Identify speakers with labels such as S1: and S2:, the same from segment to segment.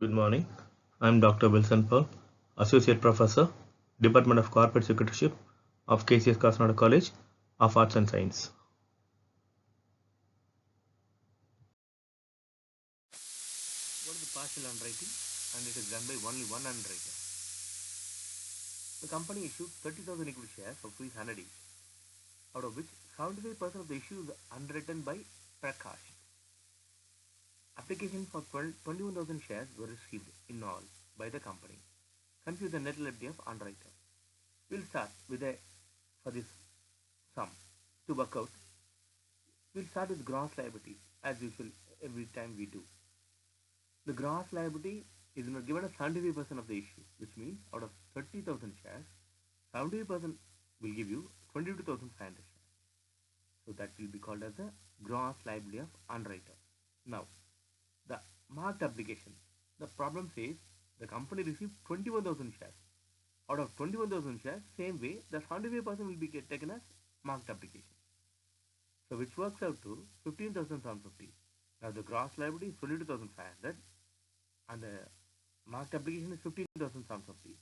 S1: Good morning. I'm Dr. Wilson Pearl, Associate Professor, Department of Corporate Secretaryship of KCS Kasnada College of Arts and Science. What is the partial underwriting? And it is done by only one underwriter. The company issued 30,000 equity shares of Rs 100 each, out of which 75% of the issue is underwritten by Prakash. Application for 21,000 shares were received in all by the company. Compute the net liability of underwriter. We'll start with for this sum to work out. We'll start with gross liability as usual every time we do. The gross liability is given as 75% of the issue, which means out of 30,000 shares, 75% will give you 22,500 shares. So that will be called as the gross liability of underwriter. Now, the marked application. The problem says the company received 21,000 shares. Out of 21,000 shares, same way, the 75% will be taken as marked application. So which works out to 15,750. Now the gross liability is 22,500 and the marked application is 15,750.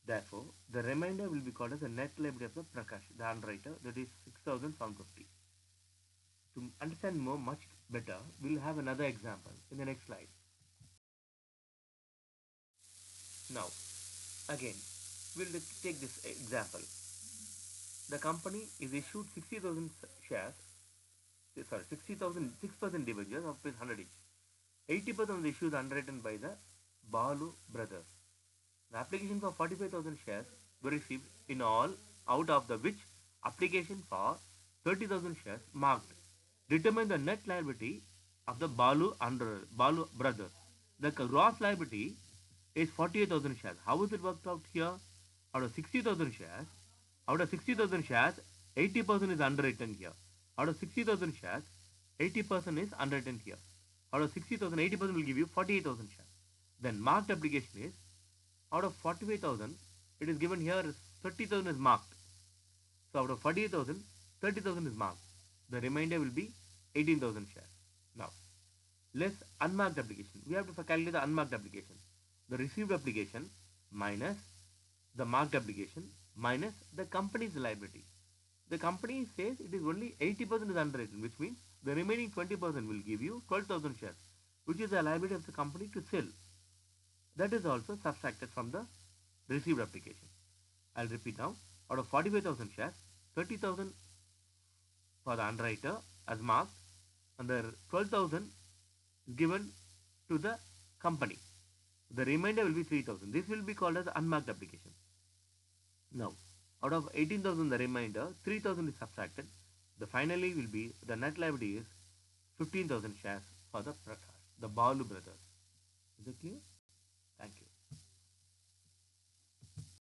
S1: Therefore, the remainder will be called as the net liability of the Prakash, the underwriter, that is 6,750. To understand much better, we'll have another example in the next slide. Now, again, we'll take this example. The company is issued 60,000 shares, 6% debentures of Rs 100 each. 80% of the issue is underwritten by the Balu brothers. The application for 45,000 shares were received in all, out of the which application for 30,000 shares marked. Determine the net liability of the Balu brothers. The gross liability is 48,000 shares. How is it worked out here? Out of 60,000 shares, 80% is underwritten here. Out of 60,000 shares, 80% is underwritten here. Out of 60,000, 80% will give you 48,000 shares. Then marked application is, out of 45,000, it is given here 30,000 is marked. So out of 48,000, 30,000 is marked. The remainder will be 18,000 shares. Now, less unmarked application. We have to calculate the unmarked application. The received application minus the marked application minus the company's liability. The company says it is only 80% is underwritten, which means the remaining 20% will give you 12,000 shares, which is the liability of the company to sell. That is also subtracted from the received application. I'll repeat now. Out of 45,000 shares, 30,000 for the underwriter as marked, and the 12,000 is given to the company. The remainder will be 3,000. This will be called as unmarked application. Now, out of 18,000, the remainder 3,000 is subtracted. The finally will be the net liability is 15,000 shares for the Prakash, the Balu brothers. Is it clear? Thank you.